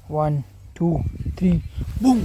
1, 2, 3, boom!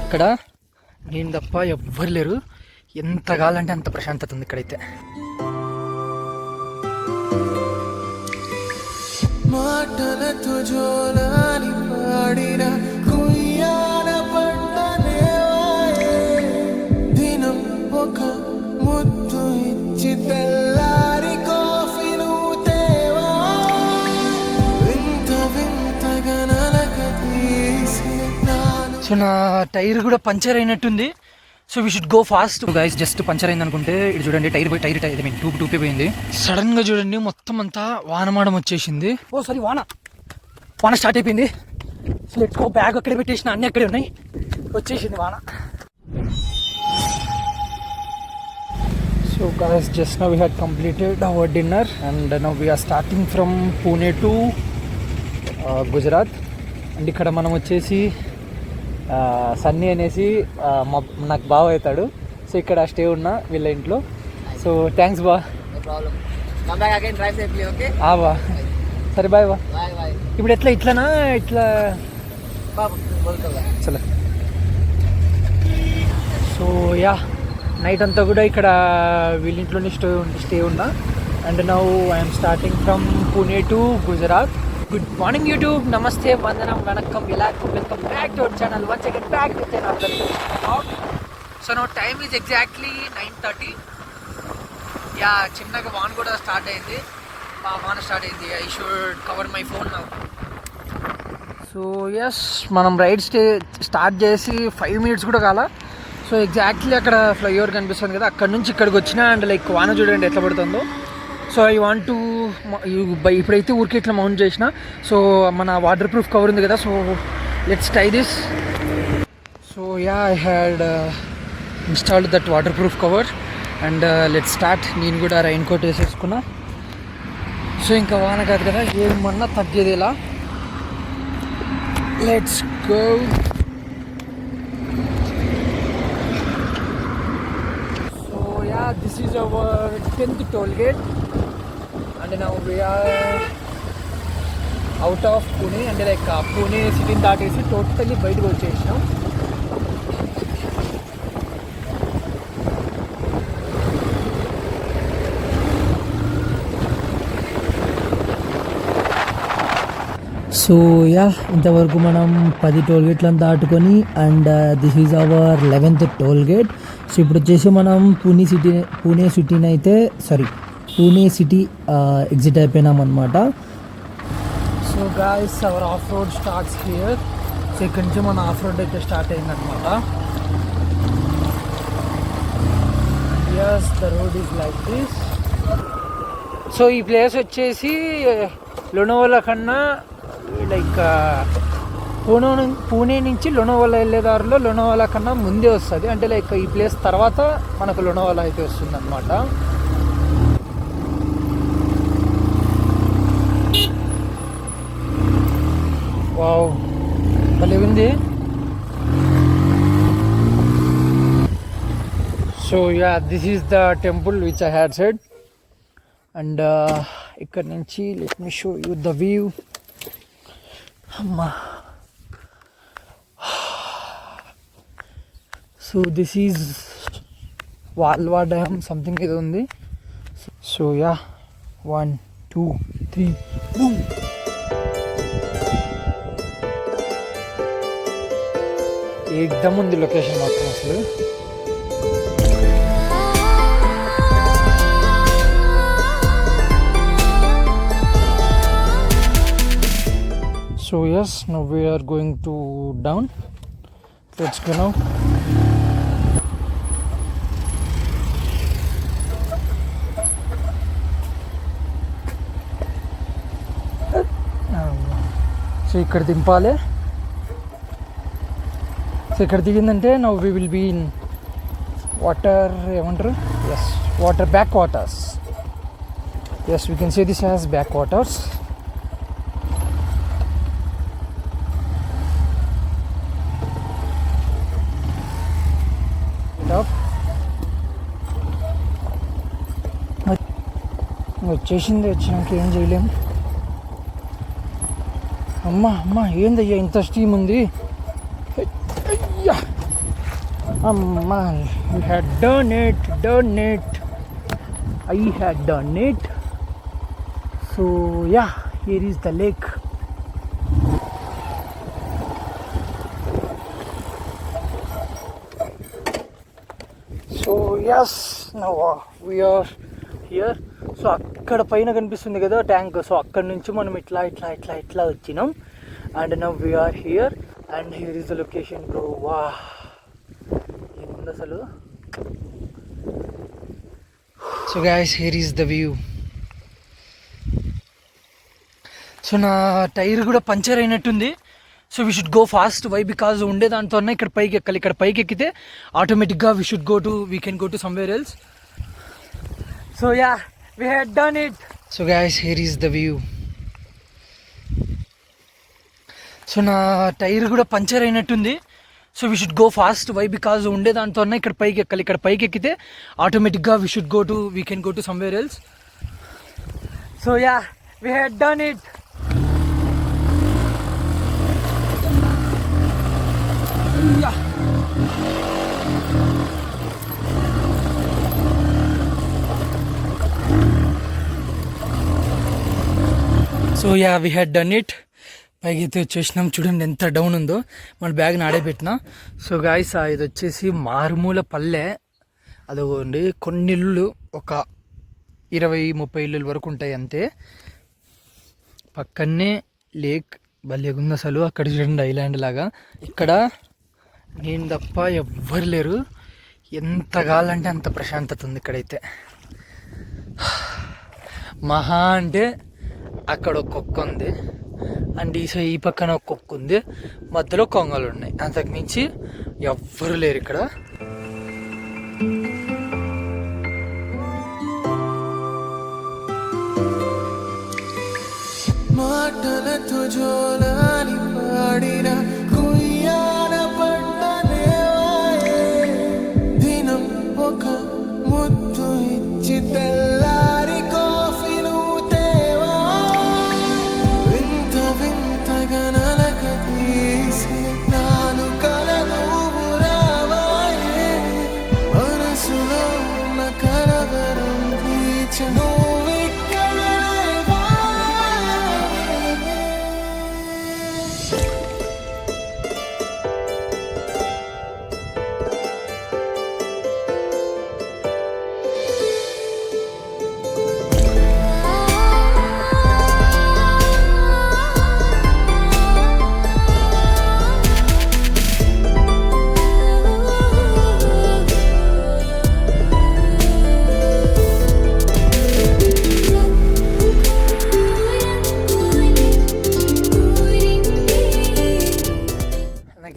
ఇక్కడ నేను తప్ప ఎవ్వరు లేరు. ఎంత కావాలంటే అంత ప్రశాంతత ఉంది ఇక్కడైతే. మాటలతో జోలాలి పాడిన కుయ్యాల పంటనే దినం ఒక ముద్దు ఇచ్చి తెల్లారి కాఫీను తేవా వింత వింతగా నలక తీసి. సో నా టైర్ కూడా పంచర్ అయినట్టుంది. So we should go fast guys. Just puncture అయింది అనుకుంటే ఇది చూడండి, టైర్ ఐ మీన్ టూపే పోయింది. సడన్ గా చూడండి మొత్తం అంతా వానమాడం వచ్చేసింది. ఓ సారీ వాన స్టార్ట్ అయిపోయింది. So let's go. బ్యాగ్ అక్కడే పెట్టేసిన, అన్ని అక్కడే ఉన్నాయి. వచ్చేసింది వాన. So guys just now we had completed our dinner and now we're starting from Pune to Gujarat. And ఇక్కడ మనం వచ్చేసి సన్నీ అనేసి నాకు బావ అవుతాడు. సో ఇక్కడ స్టే ఉన్నా వీళ్ళ ఇంట్లో. సో థ్యాంక్స్ బా. బా సరే బాయ్ బా. ఇప్పుడు ఇట్లా చలో. సో యా నైట్ అంతా కూడా ఇక్కడ వీళ్ళ ఇంట్లోనే స్టే ఉన్నా. And now I'm starting from Pune to Gujarat. Good morning YouTube, Namaste, Vandanam, Vanakkam, welcome back to our channel. Once again back with another vlog. So now time is exactly 9:30. Yeah, చిన్నగా వాన కూడా start అయింది. I should cover my phone now. So yes మనం ride start చేసి 5 minutes కూడా కాల. So exactly అక్కడ flyover కనిపిస్తుంది కదా, అక్కడ నుంచి ఇక్కడికి వచ్చినా. అండ్ లైక్ వాన చూడండి ఎట్లా పడుతుందో. సో ఐ వాంట్ టు ఇప్పుడైతే ఊరికి ఇట్లా మౌంట్ చేసిన. సో మన వాటర్ ప్రూఫ్ కవర్ ఉంది కదా, so let's try this. So yeah I had installed that water proof cover and let's start. నేను కూడా రైన్ కోట్ వేసేసుకున్నా. సో ఇంకా వాన కాదు కదా, ఏమన్నా తగ్గేది ఇలా. Let's go. So ya this is hour 10th toll gate. And now we are out of Pune and like Pune city దాటేసి టోటల్లీ బయటకు వచ్చేసినాం. సో యా ఇంతవరకు మనం 10 టోల్ గేట్లను దాటుకొని and this is our 11th toll gate. So ఇప్పుడు వచ్చేసి మనం పూణే సిటీ ఎగ్జిట్ అయిపోయినాం అనమాట. So guys our off road starts here. So ఇక్కడి నుంచి మన ఆఫ్ రోడ్ అయితే స్టార్ట్ అయిందనమాట. Yes the road is like this. So ఈ ప్లేస్ వచ్చేసి లోనావాలా కన్నా లైక్ పూణే నుంచి లోనావాలా వెళ్ళే దారిలో లోనావాలా కన్నా ముందే వస్తుంది. అంటే లైక్ ఈ ప్లేస్ తర్వాత మనకు లోనావాలా అయితే వస్తుంది అనమాట. వావ్ భలే ఉంది. So ya this is the temple which I had said. And ఇక్కడ నుంచి let me show you the view. అమ్మా. So this is Walwan dam something ఇది ఉంది. So ya 1, 2, 3 boom. एकदम ఉంది లొకేషన్ మాత్రం అసలు. So as now we are going to down. Let's go now. So ఇక్కడ దింపాలి. సో ఇక్కడ దిగిందంటే now we will be in water, ఏమంటారు, as water, back waters. Yes we can say this as backwaters. వచ్చేసింది, వచ్చినాక ఏం చేయలేం. అమ్మ ఏందయ్యా ఇంత స్టీమ్ ఉంది. అయ్యా అమ్మా, I had done it. I had done it. So yeah, here is the lake. So yes, now we are here. So అక్కడ పైన కనిపిస్తుంది కదా ట్యాంక్. సో అక్కడ నుంచి మనం ఇట్లా వచ్చినాం. And now we're here and here is the location bro. వా ఏముంది అసలు. So guys, here is the view. So నా టైర్ కూడా పంచర్ అయినట్టుంది. So we should go fast. Why? Because ఉండే దాంతో ఇక్కడ పైకి ఎక్కాలి. ఇక్కడ పైకి ఎక్కితే ఆటోమేటిక్గా we can go to somewhere else. So yeah, we had done it. So guys, here is the view. So నా టైర్ కూడా పంచర్ అయినట్టుంది. So we should go fast. Why? Because ఉండే దాంతో ఇక్కడ పైకి ఎక్కాలి. ఇక్కడ పైకి ఎక్కితే ఆటోమేటిక్గా we can go to somewhere else. So yeah, we had done it. Yeah. So yeah, we had done it. పైకి అయితే వచ్చేసినాం. చూడండి ఎంత డౌన్ ఉందో. మన బ్యాగ్ని ఆడే పెట్టిన. సో గాయస్, ఇది వచ్చేసి మారుమూల పల్లె. అదోండి కొన్ని ఇళ్ళు, ఒక 20-30 ఇళ్ళు వరకు ఉంటాయి అంతే. పక్కనే లేక్ భలేగుంది అసలు. అక్కడ చూడండి ఐలాండ్ లాగా. ఇక్కడ నేను తప్ప ఎవ్వరు లేరు. ఎంత కావాలంటే అంత ప్రశాంతత ఉంది ఇక్కడైతే. మహా అంటే అక్కడ ఒక కుక్క ఉంది, అండ్ ఈ పక్కన ఒక కుక్క ఉంది, మధ్యలో కొంగలు ఉన్నాయి. అంతకు మించి ఎవ్వరు లేరు ఇక్కడ. మాటలతో జోలాలి పాడిన కుయ్యాల పడ్డనేవాయే, దినం ఒక ముద్దు ఇచ్చి తెల్లారి కాఫీలు తేవా, వింత వింతగా నలక తీసి నాలు కలదు రావాయే, మనసులో ఉన్న కలవరం తీర్చను.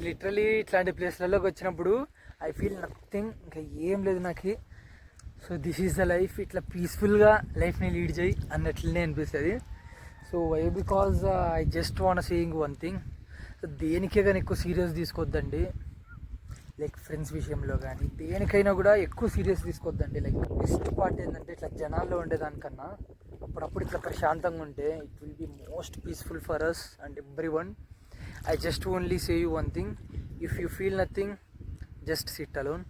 లిటరలీ ఇట్లాంటి ప్లేస్లలోకి వచ్చినప్పుడు ఐ ఫీల్ నథింగ్, ఇంకా ఏం లేదు నాకు. So this is the life. ఇట్లా పీస్ఫుల్గా లైఫ్ని లీడ్ చేయి అన్నట్లనే అనిపిస్తుంది. So why? Because I just want saying one thing. So దేనికే కానీ ఎక్కువ సీరియస్ తీసుకోవద్దండి. లైక్ ఫ్రెండ్స్ విషయంలో కానీ దేనికైనా కూడా ఎక్కువ సీరియస్ తీసుకోవద్దండి. లైక్ బెస్ట్ పార్ట్ ఏంటంటే ఇట్లా జనాల్లో ఉండేదానికన్నా అప్పుడప్పుడు ఇట్లా ప్రశాంతంగా ఉంటే it will be most peaceful for us and everyone. I just only say you one thing. If you feel nothing, just sit alone.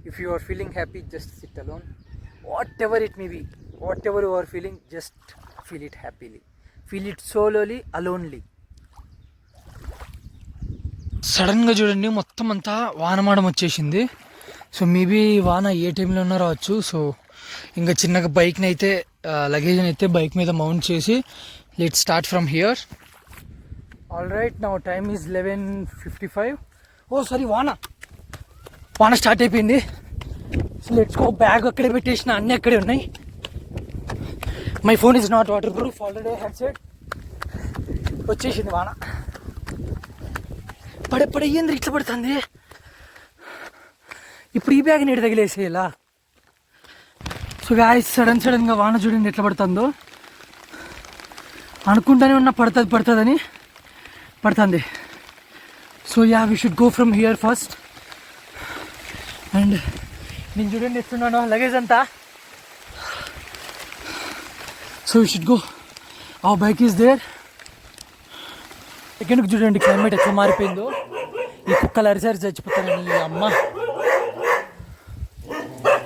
If you are feeling happy, just sit alone. Whatever it may be, whatever you are feeling, just feel it happily. Feel it solely, alonely. సడన్గా చూడండి మొత్తం అంతా వానమాడం వచ్చేసింది. So maybe వాన ఏ టైంలో ఉన్నా రావచ్చు. సో ఇంకా చిన్నగా బైక్ని అయితే లగేజ్ని అయితే బైక్ మీద మౌంట్ చేసి let's start from here. Alright, now time is 11:55. Oh sorry, వాన స్టార్ట్ అయిపోయింది. So let's go. బ్యాగ్ అక్కడే పెట్టేసిన, అన్నీ అక్కడే ఉన్నాయి. My phone is not waterproof, already headset. వచ్చేసింది వాన. పడేంద్ర ఇట్లా పడుతుంది. ఇప్పుడు ఈ బ్యాగ్ నీటి తగిలేసేయాలా? సో గాయ్స్, సడన్గా వాన చూడండి ఎట్లా పడుతుందో. అనుకుంటానే ఉన్నా పడుతుందని పడుతుంది. So yeah, we should go from here first. And నేను చూడండి ఎత్తున్నాను లగేజ్ అంతా. So we should go. ఆ బైక్ ఈస్ దేర్. ఎక్కడికి చూడండి క్లైమేట్ ఎట్లా మారిపోయిందో. ఈ కుక్కలు అరిసారి చచ్చిపోతానని అమ్మ.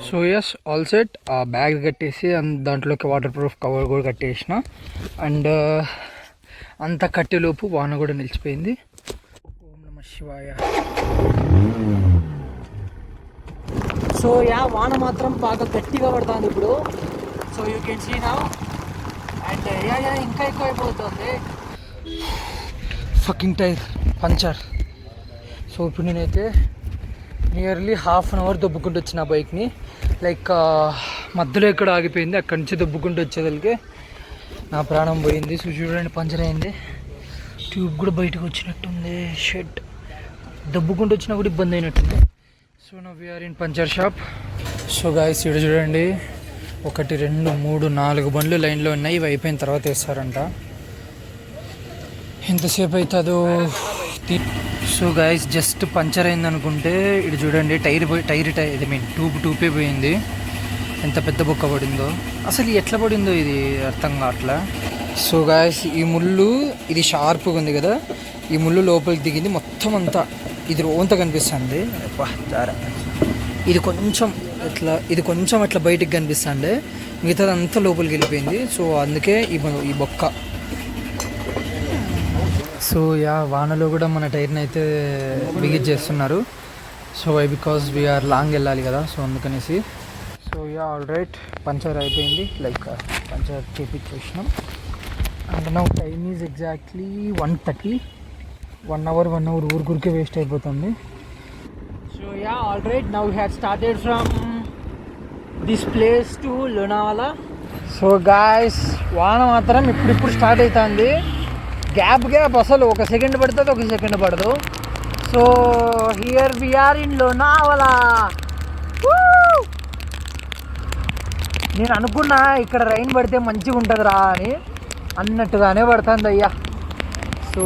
So yes all set. ఆ బ్యాగ్ కట్టేసి దాంట్లోకి వాటర్ ప్రూఫ్ కవర్ కూడా కట్టేసిన. అండ్ అంత కట్టేలోపు వాన కూడా నిలిచిపోయింది. ఓం నమ శివాయ. సో వాన మాత్రం బాగా గట్టిగా పడుతుంది ఇప్పుడు. So you can see now. And ఇంకా ఎక్కువ అయిపోతుంది. Fucking tyre puncture. సో ఇప్పుడు నేనైతే నియర్లీ హాఫ్ అన్ అవర్ దొబ్బుకుంటూ వచ్చిన బైక్ని. లైక్ మధ్యలో ఎక్కడ ఆగిపోయింది, అక్కడి నుంచి దొబ్బుకుంటూ వచ్చేదానికి నా ప్రాణం పోయింది. సో చూడండి పంచర్ అయింది. ట్యూబ్ కూడా బయటకు వచ్చినట్టుంది. షెడ్ దొబ్బుకుంటూ వచ్చినా కూడా ఇబ్బంది అయినట్టుంది. సో నా we're in puncture shop. So guys ఇక్కడ చూడండి 1 2 3 4 బండ్లు లైన్లో ఉన్నాయి. ఇవి అయిపోయిన తర్వాత వేస్తారంట. ఎంతసేపు అవుతుందో. సో గాయస్ జస్ట్ పంచర్ అయింది అనుకుంటే ఇటు చూడండి టైర్ ఐ మీన్ ట్యూబే పోయింది. ఎంత పెద్ద బొక్క పడిందో. అసలు ఎట్లా పడిందో ఇది అర్థం కావట్లా. సో గాయస్ ఈ ముళ్ళు ఇది షార్ప్గా ఉంది కదా, ఈ ముళ్ళు లోపలికి దిగింది మొత్తం అంతా. ఇది రోంతా కనిపిస్తుంది. ఇది కొంచెం అట్లా బయటికి కనిపిస్తుంది, మిగతాది అంతా లోపలికి వెళ్ళిపోయింది. సో అందుకే ఈ బొక్క. సో వానలో కూడా మన టైర్ని అయితే బిగిట్ చేస్తున్నారు. సో బికాజ్ వీఆర్ లాంగ్ వెళ్ళాలి కదా, సో అందుకనేసి. సో ఆల్ రైట్ పంచర్ అయిపోయింది. లైక్ పంచర్ చేపించేసినాం. And now time is exactly 1:30. 1 hour ఊరికే వేస్ట్ అయిపోతుంది. So all right now we had started from this place to Lonavala. So guys వాన మాత్రం ఇప్పుడు స్టార్ట్ అవుతుంది. గ్యాప్ అసలు 1 సెకండ్ పడుతుంది, 1 సెకండ్ పడదు. So here we're in Lonavala. నేను అనుకున్నా ఇక్కడ రైన్ పడితే మంచిగా ఉంటుంది రా అని, అన్నట్టుగానే పడుతుంది అయ్యా. So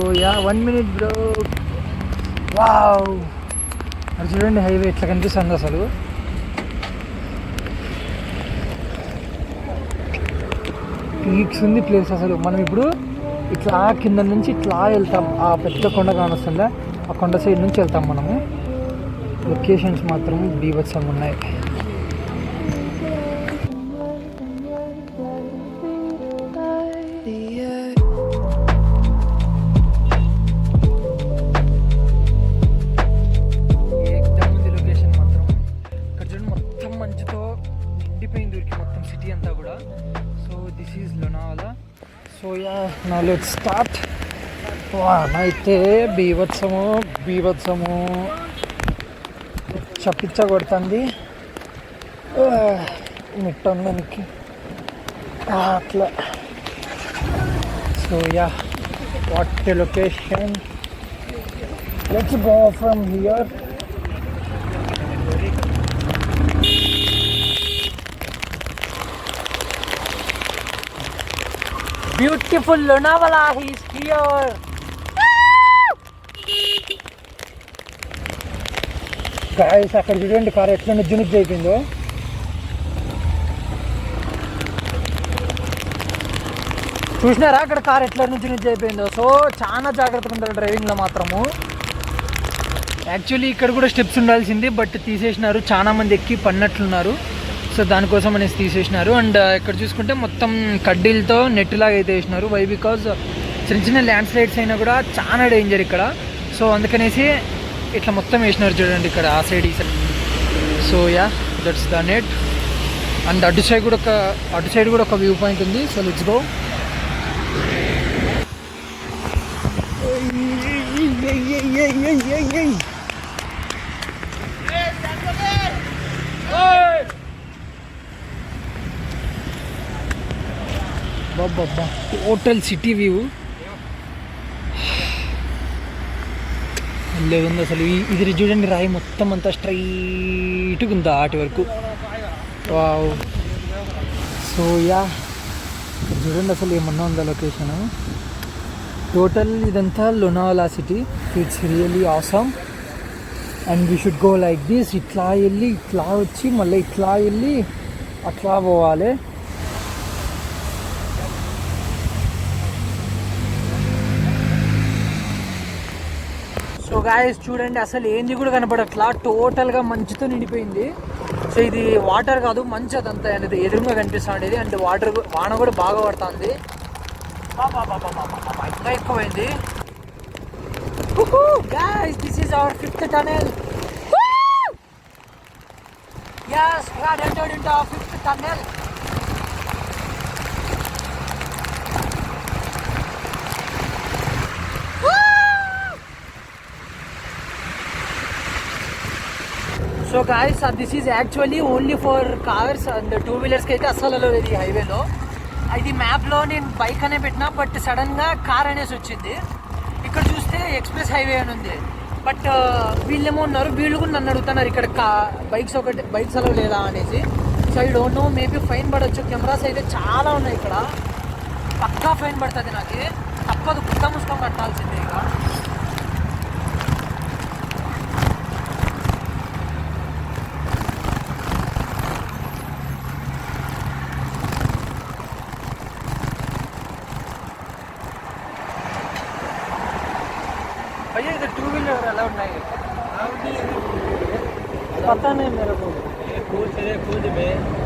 1 minute bro. వావ్ అది చూడండి హైవే ఎట్లా కనిపిస్తుంది అసలు. పీక్స్ ఉంది ప్లేస్ అసలు. మనం ఇప్పుడు ఇట్లా కింద నుంచి ఇట్లా వెళ్తాం. ఆ పెద్ద కొండ కానొస్తుందా, ఆ కొండ సైడ్ నుంచి వెళ్తాం మనము. లొకేషన్స్ మాత్రం బీభత్సంగా ఉన్నాయి. Now let's start. అయితే బీభత్సము పిచ్చ కొడుతుంది. మిట్టందానికి అట్లా. So what the location. Let's go from here. Beautiful Lonavala is here. Guys, అక్కడ చూడండి కార్ ఎట్లా నిజ్జునిజ్జు అయిపోయిందో. చూసినారా అక్కడ కార్ ఎట్లా నిజ్జునిజ్జు అయిపోయిందో. సో చాలా జాగ్రత్తగా ఉండాలి డ్రైవింగ్లో మాత్రము. యాక్చువల్లీ ఇక్కడ కూడా స్టెప్స్ ఉండాల్సింది, బట్ తీసేసినారు. చాలా మంది ఎక్కి పడినట్లున్నారు. సో దానికోసం అనేసి తీసేసినారు. అండ్ ఇక్కడ చూసుకుంటే మొత్తం కడ్డీలతో నెట్ లాగా అయితే వేసినారు. వై బికాజ్ చిన్న ల్యాండ్ స్లైడ్స్ అయినా కూడా చాలా డేంజర్ ఇక్కడ. సో అందుకనేసి ఇట్లా మొత్తం వేసినారు చూడండి ఇక్కడ ఆ సైడ్ ఈ side. So that's the net. And అటు సైడ్ కూడా ఒక వ్యూ పాయింట్ ఉంది. So let's go. బాబా టోటల్ సిటీ వ్యూ లేదుంది అసలు. ఇది చూడండి రాయి మొత్తం అంతా స్ట్రైట్గా ఉందా ఆటి వరకు. వావ్. సో చూడండి అసలు ఏమన్నా ఉందా లొకేషన్. టోటల్ ఇదంతా Lonavala city. It's really awesome. And we should go like this. ఇట్లా వెళ్ళి ఇట్లా వచ్చి మళ్ళీ ఇట్లా వెళ్ళి అట్లా పోవాలి. గాయస్ చూడండి, అసలు ఏంది కూడా కనపడట్లా, టోటల్గా మంచుతో నిండిపోయింది. సో ఇది వాటర్ కాదు, మంచు అదంతా అనేది ఎదురుగా కనిపిస్తూ ఉండేది. అంటే వాన కూడా బాగా పడుతుంది. ఇంకా ఎక్కువైంది. Guys, this is our 5th tunnel. Yes, we had entered into our 5th tunnel. So guys this is actually only for cars and 2 wheelers కి అయితే అస్సలు లేదు ఈ హైవేలో. ఇది మ్యాప్లో నేను బైక్ అనే పెట్టినా, బట్ సడన్గా కార్ అనేసి వచ్చింది. ఇక్కడ చూస్తే ఎక్స్ప్రెస్ హైవే అని ఉంది. బట్ వీళ్ళేమో ఉన్నారు, వీళ్ళు కూడా నన్ను అడుగుతున్నారు ఇక్కడ బైక్స్ అలా లేదా అనేసి. So I don't know, maybe fine పడవచ్చు. కెమెరాస్ అయితే చాలా ఉన్నాయి ఇక్కడ, పక్కా ఫైన్ పడుతుంది. నాకు తప్పదు, కుక్క ముసుకొని కట్టాల్సిందే ఇక. भैया इधर 2 व्हीलर अलाउड नहीं है? पता नहीं मेरे को। कूद में